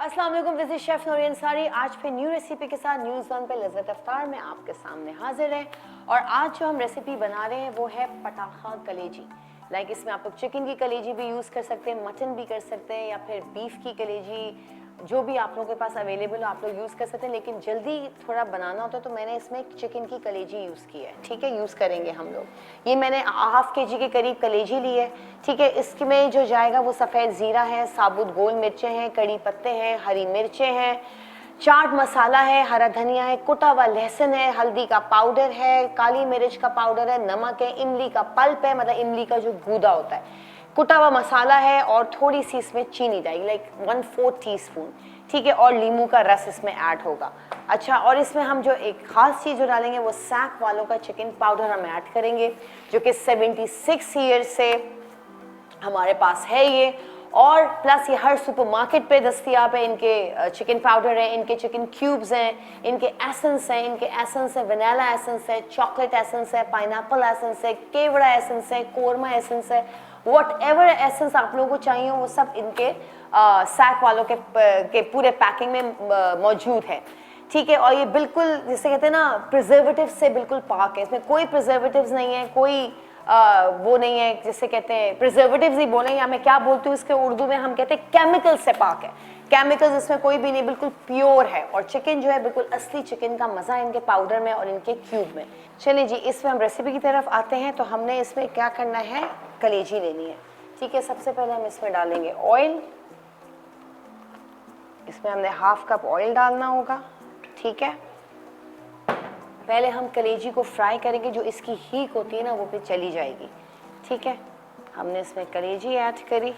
अस्सलाम वालेकुम, this is chef नूरी अंसारी। आज फिर न्यू रेसिपी के साथ न्यूज़ वन पे लज़्ज़त अफ्तार में आपके सामने हाजिर है। और आज जो हम रेसिपी बना रहे हैं वो है पटाखा कलेजी। इसमें आप लोग चिकन की कलेजी भी यूज़ कर सकते हैं, मटन भी कर सकते हैं, या फिर बीफ की कलेजी, जो भी आप लोगों के पास अवेलेबल हो आप लोग यूज़ कर सकते हैं। लेकिन जल्दी थोड़ा बनाना होता है तो मैंने इसमें चिकन की कलेजी यूज़ की है। ठीक है, यूज़ करेंगे हम लोग। ये मैंने ½ kg के करीब कलेजी ली है। ठीक है, इसमें जो जाएगा वो सफ़ेद ज़ीरा है, साबुत गोल मिर्चें हैं, कड़ी पत्ते हैं, हरी मिर्चें हैं, चाट मसाला है, हरा धनिया है, कुटा हुआ लहसुन है, हल्दी का पाउडर है, काली मिर्च का पाउडर है, नमक है, इमली का पल्प है, मतलब इमली का जो गूदा होता है, कुटा हुआ मसाला है, और थोड़ी सी इसमें चीनी डालेगी, 1/4 टीस्पून। ठीक है, और नींबू का रस इसमें ऐड होगा। अच्छा, और इसमें हम जो एक खास चीज़ जो डालेंगे वो सैक वालों का चिकन पाउडर हम ऐड करेंगे, जो कि 76 ईयर्स से हमारे पास है ये। और प्लस ये हर सुपरमार्केट पे दस्तयाब है। इनके चिकन पाउडर है, इनके चिकन क्यूब्स हैं, इनके एसेंस हैं, इनके एसेंस है वनीला एसेंस है, चॉकलेट एसेंस है, पाइनएप्पल एसेंस है, केवड़ा एसेंस है, कोरमा एसेंस है, वट एवर एसेंस आप लोगों को चाहिए वो सब इनके सैक वालों के पूरे पैकिंग में मौजूद है। ठीक है, और ये बिल्कुल जिसे कहते हैं ना प्रिजर्वेटिव से बिल्कुल पाक है। इसमें कोई प्रिजर्वेटिव्स नहीं है, कोई वो नहीं है जिसे कहते हैं प्रिजर्वेटिव्स ही बोलें, या मैं क्या बोलती हूँ इसके उर्दू में, हम कहते हैं केमिकल से पाक है। केमिकल्स इसमें कोई भी नहीं, बिल्कुल प्योर है। और चिकन जो है बिल्कुल असली चिकन का मज़ा इनके पाउडर में और इनके क्यूब में। चलिए जी, इसमें हम रेसिपी की तरफ आते हैं। तो हमने इसमें क्या करना है, कलेजी लेनी है। ठीक है, सबसे पहले हम इसमें डालेंगे ऑयल। इसमें हमने ½ कप ऑयल डालना होगा। ठीक है, पहले हम कलेजी को फ्राई करेंगे, जो इसकी हीक होती है ना वो पे चली जाएगी। ठीक है, हमने इसमें कलेजी ऐड करी।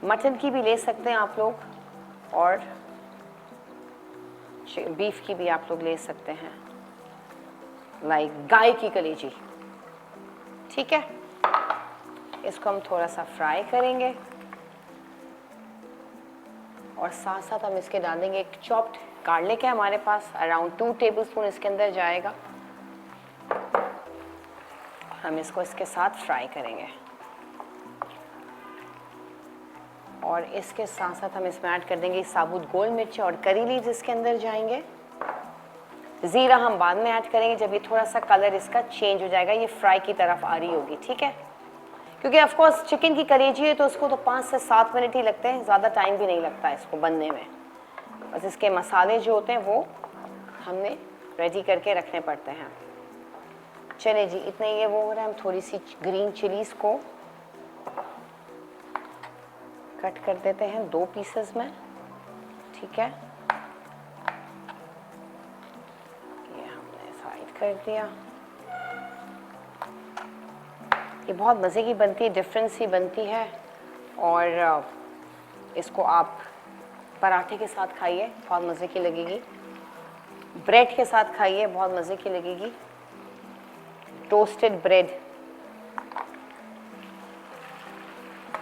मटन की भी ले सकते हैं आप लोग, और बीफ की भी आप लोग ले सकते हैं, गाय की कलेजी। ठीक है, इसको हम थोड़ा सा फ्राई करेंगे, और साथ साथ हम इसके डालेंगे एक चॉप्ड गार्लिक है हमारे पास, अराउंड 2 टेबलस्पून इसके अंदर जाएगा। हम इसको इसके साथ फ्राई करेंगे, और इसके साथ साथ हम इसमें ऐड कर देंगे साबुत गोल मिर्च और करी लीव्स इसके अंदर जाएंगे। ज़ीरा हम बाद में ऐड करेंगे जब ये थोड़ा सा कलर इसका चेंज हो जाएगा, ये फ्राई की तरफ आ रही होगी। ठीक है, क्योंकि ऑफ कोर्स चिकन की कलेजी है तो उसको तो 5 से 7 मिनट ही लगते हैं, ज़्यादा टाइम भी नहीं लगता है इसको बनने में। बस इसके मसाले जो होते हैं वो हमने रेडी करके रखने पड़ते हैं। चलिए जी, इतने ये वो हो रहा है। हम थोड़ी सी ग्रीन चिलीज़ को कट कर देते हैं 2 पीसेस में। ठीक है, ये हमने साइड कर दिया। ये बहुत मज़े की बनती है, डिफरेंट सी बनती है, और इसको आप पराठे के साथ खाइए, बहुत मज़े की लगेगी। ब्रेड के साथ खाइए, बहुत मज़े की लगेगी, टोस्टेड ब्रेड।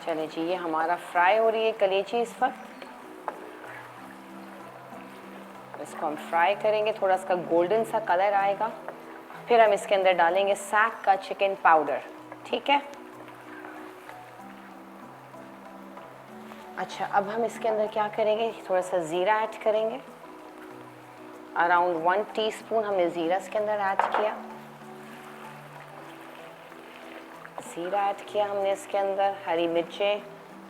चलिए जी, ये हमारा फ्राई हो रही है कलेजी इस वक्त। इसको हम फ्राई करेंगे, थोड़ा इसका गोल्डन सा कलर आएगा, फिर हम इसके अंदर डालेंगे सैक का चिकन पाउडर। ठीक है, अच्छा, अब हम इसके अंदर क्या करेंगे, थोड़ा सा ज़ीरा ऐड करेंगे, अराउंड 1 टीस्पून हमने ज़ीरा इसके अंदर ऐड किया। ज़ीरा ऐड किया हमने इसके अंदर, हरी मिर्चें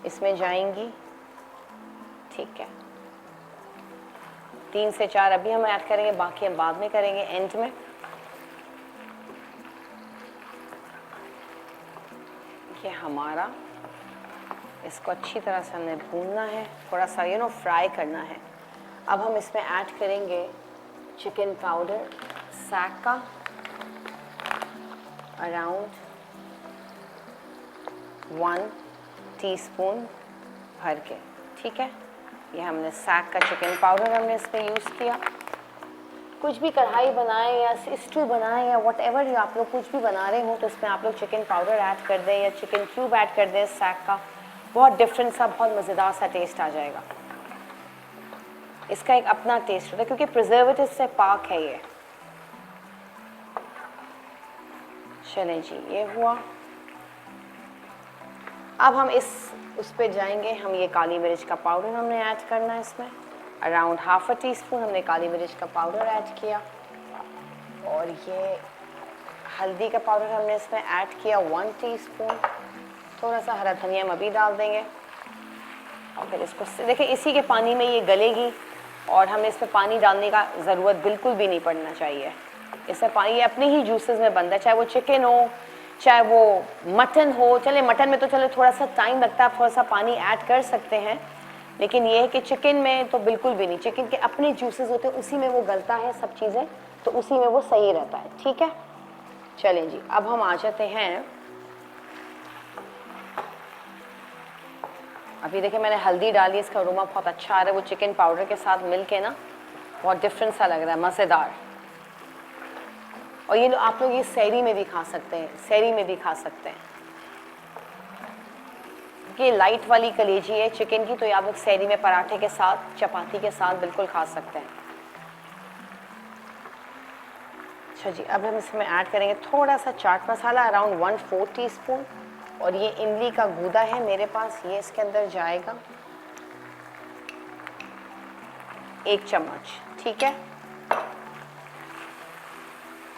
इसमें जाएंगी। ठीक है, 3 से 4 अभी हम ऐड करेंगे, बाकी हम बाद में करेंगे एंड में। ये हमारा, इसको अच्छी तरह से हमने भूनना है, थोड़ा सा फ्राई करना है। अब हम इसमें ऐड करेंगे चिकन पाउडर सैक का, अराउंड 1 टीस्पून भर के। ठीक है, ये हमने सैक का चिकन पाउडर हमने इसमें यूज़ किया। कुछ भी कढ़ाई बनाएं या स्टू बनाएं या वट एवर आप लोग कुछ भी बना रहे हो, तो इसमें आप लोग चिकन पाउडर ऐड कर दें या चिकन क्यूब ऐड कर दें सैक का, बहुत डिफरेंट सा, बहुत मज़ेदार सा टेस्ट आ जाएगा। इसका एक अपना टेस्ट होता है क्योंकि प्रिजर्वेटिव से पाक है ये। चलें जी, ये हुआ। अब हम उस पे जाएंगे, हम ये काली मिर्च का पाउडर हमने ऐड करना है इसमें, अराउंड हाफ टी स्पून हमने काली मिर्च का पाउडर ऐड किया, और ये हल्दी का पाउडर हमने इसमें ऐड किया 1 टीस्पून। थोड़ा सा हरा धनिया हम अभी डाल देंगे, और फिर इसको देखिए इसी के पानी में ये गलेगी, और हमें इसमें पानी डालने का ज़रूरत बिल्कुल भी नहीं पड़ना चाहिए। इसमें पानी ये अपने ही जूसेस में बनता है, चाहे वो चिकन हो चाहे वो मटन हो। चले मटन में तो चलो थोड़ा सा टाइम लगता है, आप थोड़ा सा पानी ऐड कर सकते हैं, लेकिन ये है कि चिकन में तो बिल्कुल भी नहीं। चिकन के अपने जूसेस होते हैं, उसी में वो गलता है सब चीज़ें, तो उसी में वो सही रहता है। ठीक है, चलें जी, अब हम आ जाते हैं। अभी देखिए मैंने हल्दी डाली, इसका अरोमा बहुत अच्छा आ रहा है, वो चिकन पाउडर के साथ मिल के ना बहुत डिफरेंट सा लग रहा है, मज़ेदार। और ये आप लोग ये सहरी में भी खा सकते हैं, सहरी में भी खा सकते हैं। ये लाइट वाली कलेजी है चिकन की, तो ये आप लोग सहरी में पराठे के साथ चपाती के साथ बिल्कुल खा सकते हैं। अच्छा जी, अब हम इसमें ऐड करेंगे थोड़ा सा चाट मसाला, अराउंड 1/4 टीस्पून, और ये इमली का गूदा है मेरे पास, ये इसके अंदर जाएगा 1 चम्मच। ठीक है,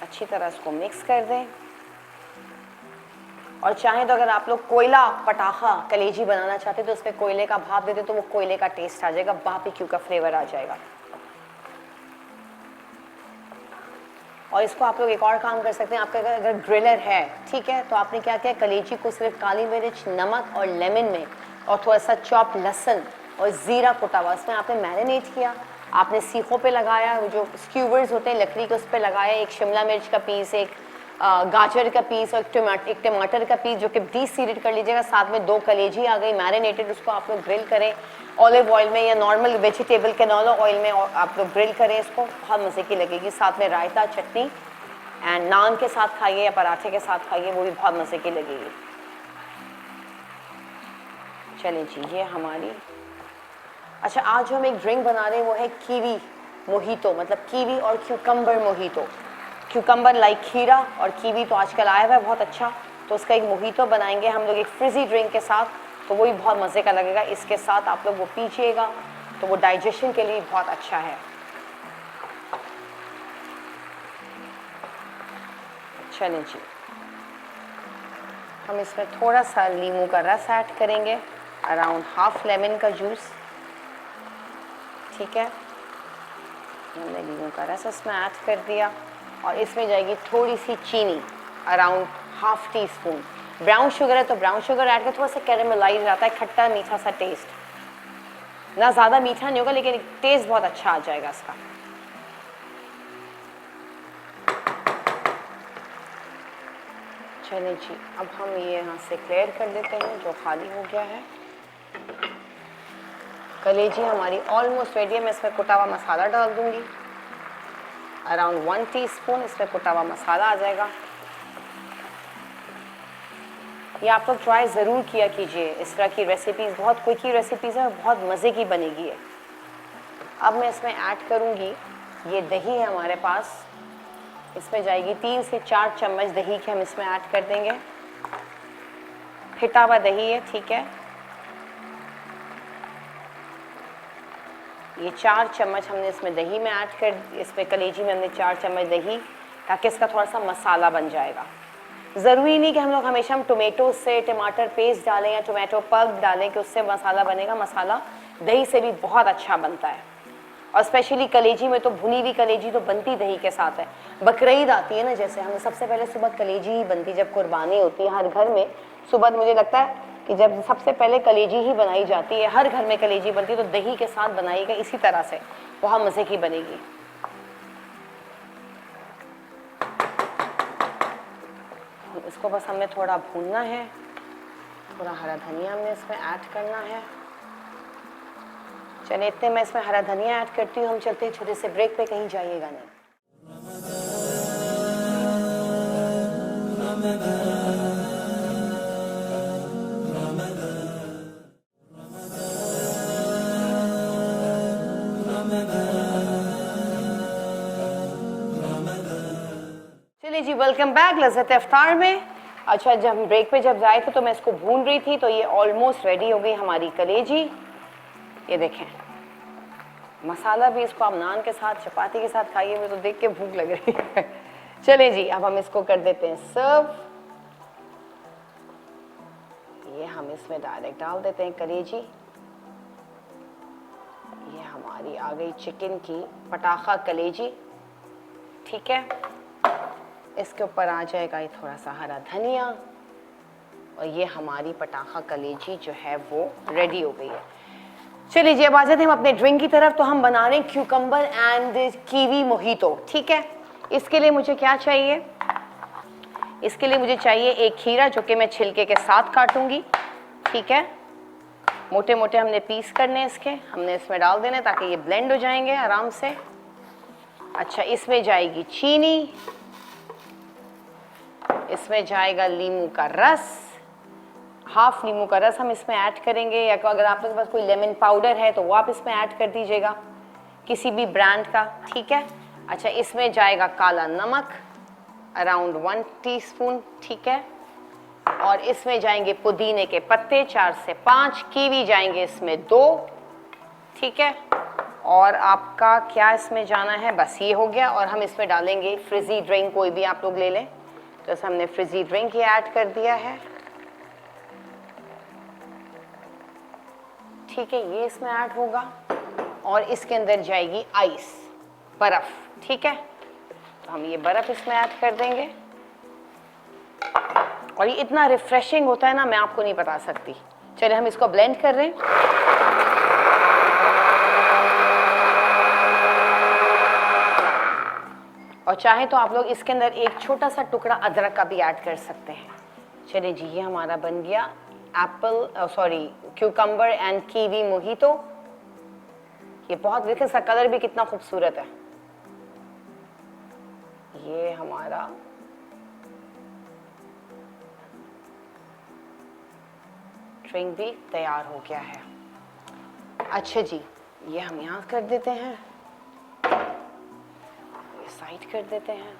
अच्छी तरह इसको मिक्स कर दें। और चाहें तो अगर आप लोग कोयला पटाखा कलेजी बनाना चाहते हैं तो उसमें कोयले का भाप दे दें, तो वो कोयले का टेस्ट आ जाएगा, बारबेक्यू का फ्लेवर आ जाएगा। और इसको आप लोग एक और काम कर सकते हैं, आपका अगर ग्रिलर है, ठीक है, तो आपने क्या किया, कलेजी को सिर्फ काली मिर्च, नमक और लेमन में, और थोड़ा सा चॉप लहसुन और ज़ीरा कुटा हुआ इसमें आपने मैरिनेट किया, आपने सीखों पे लगाया, जो स्क्यूवर्स होते हैं लकड़ी के, उस पर लगाया, एक शिमला मिर्च का पीस, एक गाजर का पीस, और एक टमाटर का पीस जो कि डीसीडेड कर लीजिएगा, साथ में 2 कलेजी आ गई मैरिनेटेड, उसको आप लोग ग्रिल करें ऑलिव ऑयल में या नॉर्मल वेजिटेबल कैनोला ऑयल में, और आप लोग ग्रिल करें इसको, बहुत मज़े की लगेगी। साथ में रायता, चटनी, एंड नान के साथ खाइए या पराठे के साथ खाइए, वो भी बहुत मज़े की लगेगी। चलिए जी, ये हमारी, अच्छा आज जो हम एक ड्रिंक बना रहे हैं वो है कीवी मोहितो, मतलब कीवी और क्यूकम्बर मोहितो। क्यूकम्बर लाइक खीरा, और कीवी तो आजकल आया हुआ है बहुत अच्छा, तो उसका एक मोहितो बनाएंगे हम लोग एक फ्रिजी ड्रिंक के साथ, तो वो भी बहुत मज़े का लगेगा। इसके साथ आप लोग वो पीजिएगा, तो वो डाइजेशन के लिए बहुत अच्छा है। चलें जी, हम इसमें थोड़ा सा नींबू का रस ऐड करेंगे, अराउंड हाफ लेमन का जूस। ठीक है, हमने नींबू का रस इसमें ऐड कर दिया, और इसमें जाएगी थोड़ी सी चीनी, around half teaspoon. Brown sugar है तो ब्राउन शुगर ऐड कर, थोड़ा सा कैरेमलाइज आता है, खट्टा मीठा सा टेस्ट, ना ज़्यादा मीठा नहीं होगा लेकिन टेस्ट बहुत अच्छा आ जाएगा इसका। चलिए जी, अब हम ये यहाँ से क्लियर कर देते हैं जो खाली हो गया है। कलेजी हमारी ऑलमोस्ट रेडी है। मैं इसमें कुटा हुआ मसाला डाल दूंगी, अराउंड 1 टीस्पून इसमें कुटा हुआ मसाला आ जाएगा। ये आप लोग ट्राई ज़रूर किया कीजिए, इस तरह की रेसिपीज़ बहुत क्विक रेसिपीज़ है, बहुत मज़े की बनेगी है। अब मैं इसमें ऐड करूँगी, ये दही है हमारे पास, इसमें जाएगी 3 से 4 चम्मच दही के हम इसमें ऐड कर देंगे। फिटा हुआ दही है, ठीक है। ये 4 चम्मच हमने इसमें दही में ऐड कर, इसमें कलेजी में हमने 4 चम्मच दही, ताकि इसका थोड़ा सा मसाला बन जाएगा। ज़रूरी नहीं कि हम लोग हमेशा हम टोमेटो से टमाटर पेस्ट डालें या टोमेटो पल्प डालें कि उससे मसाला बनेगा। मसाला दही से भी बहुत अच्छा बनता है, और स्पेशली कलेजी में तो भुनी हुई कलेजी तो बनती दही के साथ है। बकरीद आती है ना, जैसे हमें सबसे पहले सुबह कलेजी ही बनती, जब कुर्बानी होती है हर घर में सुबह, मुझे लगता है कि जब सबसे पहले कलेजी ही बनाई जाती है, हर घर में कलेजी बनती है, तो दही के साथ बनाइएगा इसी तरह से, बहुत मज़े की बनेगी। इसको बस हमें थोड़ा भूनना है, थोड़ा हरा धनिया हमने इसमें ऐड करना है। चलिए इतने मैं इसमें हरा धनिया ऐड करती हूँ, हम चलते हैं छोटे से ब्रेक पे, कहीं जाइएगा नहीं। चलिए जी, वेलकम बैक लज़्ज़त इफ्तार में। अच्छा, जब हम ब्रेक पे जब जाए थे तो मैं इसको भून रही थी, तो ये ऑलमोस्ट रेडी हो गई हमारी कलेजी। ये देखें मसाला भी, इसको आप नान के साथ चपाती के साथ खाइए, मुझे तो देख के भूख लग रही है। चले जी, अब हम इसको कर देते हैं सर्व। ये हम इसमें डायरेक्ट डाल देते हैं कलेजी। ये हमारी आ गई चिकन की पटाखा कलेजी। ठीक है, इसके ऊपर आ जाएगा ये थोड़ा सा हरा धनिया, और ये हमारी पटाखा कलेजी जो है वो रेडी हो गई है। चलिए जी, अब आ जाते हैं हम अपने ड्रिंक की तरफ। तो हम बना रहे हैं क्यूकम्बर एंड कीवी मोहितो। ठीक है, इसके लिए मुझे क्या चाहिए? इसके लिए मुझे चाहिए एक खीरा, जो कि मैं छिलके के साथ काटूंगी। ठीक है, मोटे मोटे हमने पीस करने हैं इसके, हमने इसमें डाल देने ताकि ये ब्लेंड हो जाएंगे आराम से। अच्छा, इसमें जाएगी चीनी, इसमें जाएगा नींबू का रस, हाफ नींबू का रस हम इसमें ऐड करेंगे, या अगर आप लोगों के पास कोई लेमन पाउडर है तो वो आप इसमें ऐड कर दीजिएगा, किसी भी ब्रांड का। ठीक है, अच्छा, इसमें जाएगा काला नमक अराउंड 1 टीस्पून। ठीक है, और इसमें जाएंगे पुदीने के पत्ते 4 से 5, कीवी जाएंगे इसमें 2। ठीक है, और आपका क्या इसमें जाना है, बस ये हो गया। और हम इसमें डालेंगे फ्रिजी ड्रिंक, कोई भी आप लोग ले लें। तो हमने फ्रिजी ड्रिंक ही ऐड कर दिया है। ठीक है, ये इसमें ऐड होगा, और इसके अंदर जाएगी आइस, बर्फ। ठीक है, तो हम ये बर्फ इसमें ऐड कर देंगे, और ये इतना रिफ्रेशिंग होता है ना, मैं आपको नहीं बता सकती। चलिए हम इसको ब्लेंड कर रहे हैं। और चाहे तो आप लोग इसके अंदर एक छोटा सा टुकड़ा अदरक का भी ऐड कर सकते हैं। चलिए जी, ये हमारा बन गया क्यूकम्बर एंड कीवी मोहितो। ये बहुत, देखिए इसका कलर भी कितना खूबसूरत है। ये हमारा ड्रिंक भी तैयार हो गया है। अच्छा जी, ये हम यहाँ कर देते हैं, ये साइड कर देते हैं।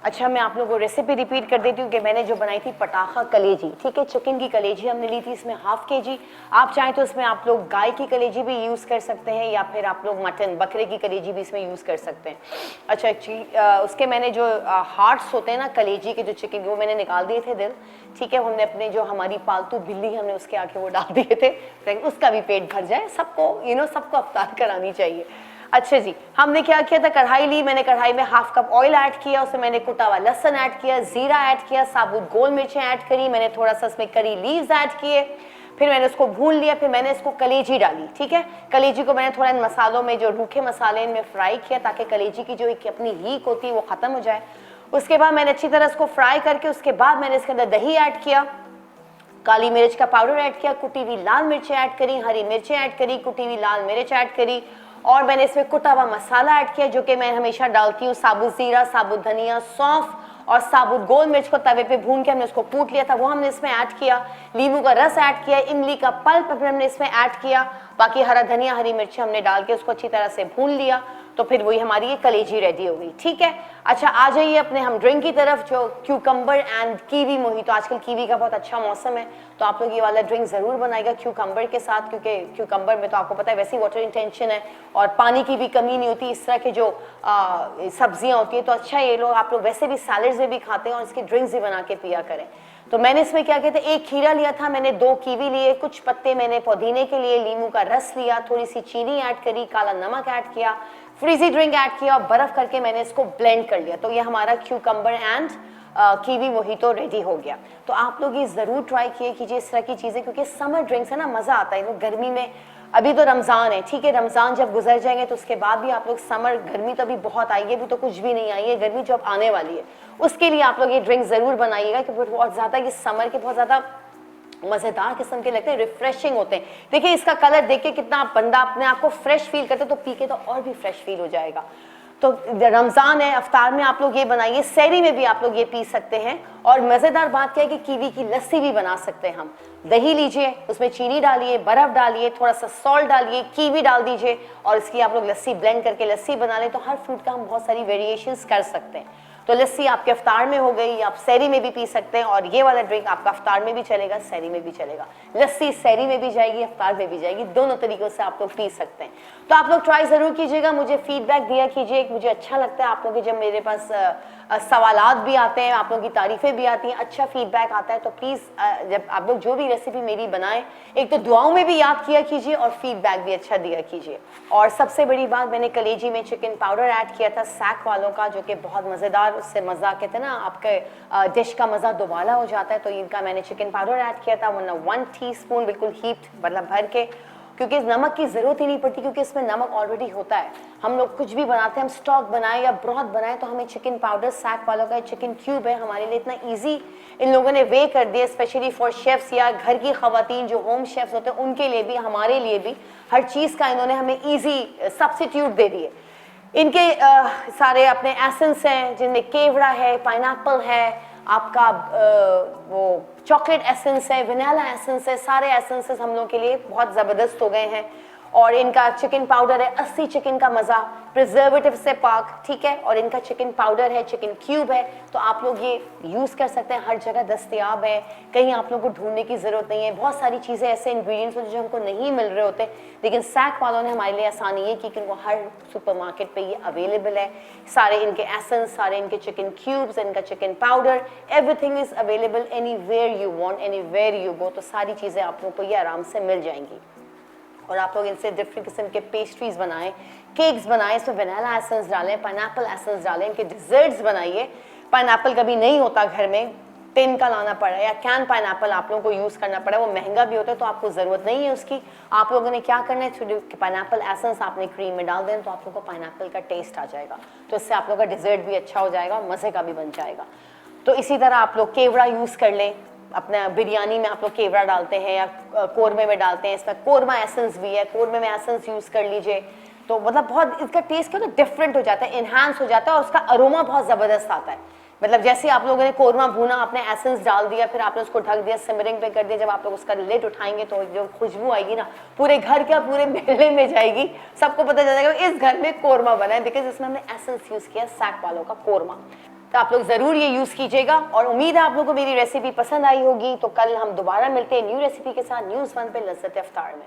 अच्छा, मैं आप लोगों को रेसिपी रिपीट कर देती हूँ कि मैंने जो बनाई थी पटाखा कलेजी। ठीक है, चिकन की कलेजी हमने ली थी, इसमें हाफ kg। आप चाहें तो इसमें आप लोग गाय की कलेजी भी यूज़ कर सकते हैं, या फिर आप लोग मटन बकरे की कलेजी भी इसमें यूज़ कर सकते हैं। अच्छा, उसके मैंने जो हार्ट्स होते हैं ना कलेजी के, जो चिकन के, वो मैंने निकाल दिए थे दिल। ठीक है, हमने अपने जो हमारी पालतू बिल्ली हमने उसके आके वो डाल दिए थे, ताकि उसका भी पेट भर जाए। सबको सबको अफ्तार करानी चाहिए। अच्छा जी, हमने क्या किया था, कढ़ाई ली, मैंने कढ़ाई में हाफ कप ऑयल ऐड किया, उसमें मैंने कुटा हुआ लहसुन ऐड किया, जीरा ऐड किया, साबुत गोल मिर्चें ऐड करी, मैंने थोड़ा सा इसमें करी लीव्स ऐड किए, फिर मैंने उसको भून लिया, फिर मैंने इसको कलेजी डाली। ठीक है, कलेजी को मैंने थोड़ा इन मसालों में, जो रूखे मसाले इनमें फ्राई किया, ताकि कलेजी की जो एक अपनी हीक होती है वो खत्म हो जाए। उसके बाद मैंने अच्छी तरह इसको फ्राई करके, उसके बाद मैंने इसके अंदर दही ऐड किया, काली मिर्च का पाउडर ऐड किया, कुटी हुई लाल मिर्चें ऐड करी, हरी मिर्चें ऐड करी, कुटी हुई लाल मिर्च ऐड करी, और मैंने इसमें कुटा हुआ मसाला ऐड किया, जो कि मैं हमेशा डालती हूँ, साबुत जीरा, साबुत धनिया, सौंफ और साबुत गोल मिर्च को तवे पे भून के हमने उसको कूट लिया था, वो हमने इसमें ऐड किया। नींबू का रस ऐड किया, इमली का पल्प हमने इसमें ऐड किया, बाकी हरा धनिया, हरी मिर्ची हमने डाल के उसको अच्छी तरह से भून लिया। तो फिर वही हमारी ये कलेजी रेडी हो गई। ठीक है, अच्छा, आ जाइए अपने हम ड्रिंक की तरफ, जो क्यूकम्बर एंड कीवी मोहितो। आजकल कीवी का बहुत अच्छा मौसम है, तो आप लोग ये वाला ड्रिंक ज़रूर बनाएगा क्यूकम्बर के साथ, क्योंकि क्यूकम्बर में तो आपको पता है वैसे वाटर इंटेंशन है और पानी की भी कमी नहीं होती। इस तरह के जो सब्जियां होती है, तो अच्छा ये लोग, आप लोग वैसे भी सैलड्स में भी खाते हैं और इसकी ड्रिंक्स भी बना के पिया करें। तो मैंने इसमें क्या किया था, एक खीरा लिया था मैंने, 2 कीवी लिए, कुछ पत्ते मैंने पुदीने के लिए, नींबू का रस लिया, थोड़ी सी चीनी ऐड करी, काला नमक ऐड किया, फ्रीजी ड्रिंक ऐड किया, और बर्फ करके मैंने इसको ब्लेंड कर लिया। तो ये हमारा cucumber and kiwi mojito ready हो गया। तो आप लोग ये ज़रूर ट्राई कीजिए इस तरह की चीज़ें, क्योंकि समर ड्रिंक्स है ना, मज़ा आता है। गर्मी में, अभी तो रमज़ान है, ठीक है, रमज़ान जब गुजर जाएंगे तो उसके बाद भी आप लोग समर, गर्मी तो अभी बहुत आई है, अभी तो कुछ भी नहीं आई है, गर्मी जो अब आने वाली है उसके लिए आप लोग ये ड्रिंक ज़रूर बनाइएगा, क्योंकि बहुत ज़्यादा ये समर के बहुत ज़्यादा मज़ेदार किस्म के लगते हैं, रिफ्रेशिंग होते हैं। देखिए इसका कलर देख के कितना बंदा अपने आप को फ्रेश फील करते, तो पी के तो और भी फ्रेश फील हो जाएगा। तो रमज़ान है, अफ्तार में आप लोग ये बनाइए, सहरी में भी आप लोग ये पी सकते हैं। और मज़ेदार बात क्या है कि कीवी की लस्सी भी बना सकते हैं हम। दही लीजिए, उसमें चीनी डालिए, बर्फ़ डालिए, थोड़ा सा सॉल्ट डालिए, कीवी डाल दीजिए, और इसकी आप लोग लस्सी ब्लेंड करके लस्सी बना लें। तो हर फ्रूट का हम बहुत सारी वेरिएशंस कर सकते हैं। तो लस्सी आपके अफ्तार में हो गई, आप सहरी में भी पी सकते हैं, और ये वाला ड्रिंक आपका अफ्तार में भी चलेगा, सहरी में भी चलेगा। लस्सी सहरी में भी जाएगी, अफ्तार में भी जाएगी, दोनों तरीकों से आप लोग पी सकते हैं। तो आप लोग ट्राई ज़रूर कीजिएगा, मुझे फीडबैक दिया कीजिए। मुझे अच्छा लगता है आप लोग के जब मेरे पास सवालात भी आते हैं, आप लोगों की तारीफ़ें भी आती हैं, अच्छा फीडबैक आता है। तो प्लीज़ जब आप लोग जो भी रेसिपी मेरी बनाएं, एक तो दुआओं में भी याद किया कीजिए और फीडबैक भी अच्छा दिया कीजिए। और सबसे बड़ी बात, मैंने कलेजी में चिकन पाउडर ऐड किया था सैक वालों का, जो कि बहुत मज़ेदार, उससे मज़ा कहते हैं ना आपके डिश का मज़ा दोबारा हो जाता है। तो इनका मैंने चिकन पाउडर ऐड किया था, वरना 1 टीस्पून बिल्कुल हीट मतलब भर के, क्योंकि नमक की ज़रूरत ही नहीं पड़ती, क्योंकि इसमें नमक ऑलरेडी होता है। हम लोग कुछ भी बनाते हैं, हम स्टॉक बनाए या ब्रॉथ बनाए, तो हमें चिकन पाउडर सैक वालों का चिकन क्यूब है, हमारे लिए इतना इजी इन लोगों ने वे कर दिया, स्पेशली फॉर शेफ्स या घर की खवातीन जो होम शेफ्स होते हैं, उनके लिए भी, हमारे लिए भी, हर चीज़ का इन्होंने हमें ईजी सब्स्टिट्यूट दे दिए। इनके सारे अपने एसेंस हैं, जिनमें केवड़ा है, पाइनएप्पल है, आपका वो चॉकलेट एसेंस है, वनीला एसेंस है, सारे एसेंसेस हम लोग के लिए बहुत ज़बरदस्त हो गए हैं। और इनका चिकन पाउडर है, 80 चिकन का मज़ा, प्रिजर्वेटिव से पाक, ठीक है। और इनका चिकन पाउडर है, चिकन क्यूब है, तो आप लोग ये यूज़ कर सकते हैं, हर जगह दस्तयाब है, कहीं आप लोग को ढूंढने की ज़रूरत नहीं है। बहुत सारी चीज़ें ऐसे इंग्रेडिएंट्स होते जो हमको नहीं मिल रहे होते, लेकिन सैक वालों ने हमारे लिए आसानी ये की कि उनको हर सुपरमार्केट पे ये अवेलेबल है। सारे इनके एसेंस, सारे इनके चिकन क्यूब्स, इनका chicken powder, everything is available anywhere you want, anywhere you go. तो सारी चीज़ें आप लोग को ये आराम से मिल जाएंगी। और आप लोग इनसे डिफरेंट किस्म के पेस्ट्रीज बनाएं, केक्स बनाएं, इसमें वनीला एसेंस डालें, पाइनएप्पल एसेंस डालें, इनके डिजर्ट्स बनाइए। पाइनएप्पल कभी नहीं होता घर में, टिन का लाना पड़ा, या कैन पाइनएप्पल आप लोगों को यूज़ करना पड़ा, वो महंगा भी होता है, तो आपको ज़रूरत नहीं है उसकी। आप लोगों ने क्या करना है, थोड़ी पाइनएप्पल एसेंस आपने क्रीम में डाल दें, तो आप लोगों को पाइनएप्पल का टेस्ट आ जाएगा, तो इससे आप लोगों का डिज़र्ट भी अच्छा हो जाएगा, मज़े का भी बन जाएगा। तो इसी तरह आप लोग केवड़ा यूज़ कर लें, अपना बिरयानी में आप लोग केवड़ा डालते हैं या कोरमे में डालते हैं, इसमें कोरमा एसेंस भी है, कोरमे में एसेंस यूज़ कर लीजिए। तो मतलब बहुत इसका टेस्ट क्या डिफरेंट हो जाता है, इन्हांस हो जाता है, और उसका अरोमा बहुत ज़बरदस्त आता है। मतलब जैसे आप लोगों ने कोरमा भूना, आपने एसेंस डाल दिया, फिर आपने उसको ढक दिया, सिमरिंग पे कर दिया, जब आप लोग उसका लिड उठाएंगे तो जो खुशबू आएगी ना, पूरे घर क्या पूरे मेले में जाएगी, सबको पता चल जाएगा इस घर में कोरमा बना है, बिकॉज इसमें हमने एसेंस यूज़ किया सैक वालों का कोरमा। तो आप लोग ज़रूर ये यूज़ कीजिएगा, और उम्मीद है आप लोगों को मेरी रेसिपी पसंद आई होगी। तो कल हम दोबारा मिलते हैं न्यू रेसिपी के साथ न्यूज़ 1 पे लज़्ज़त इफ्तार में।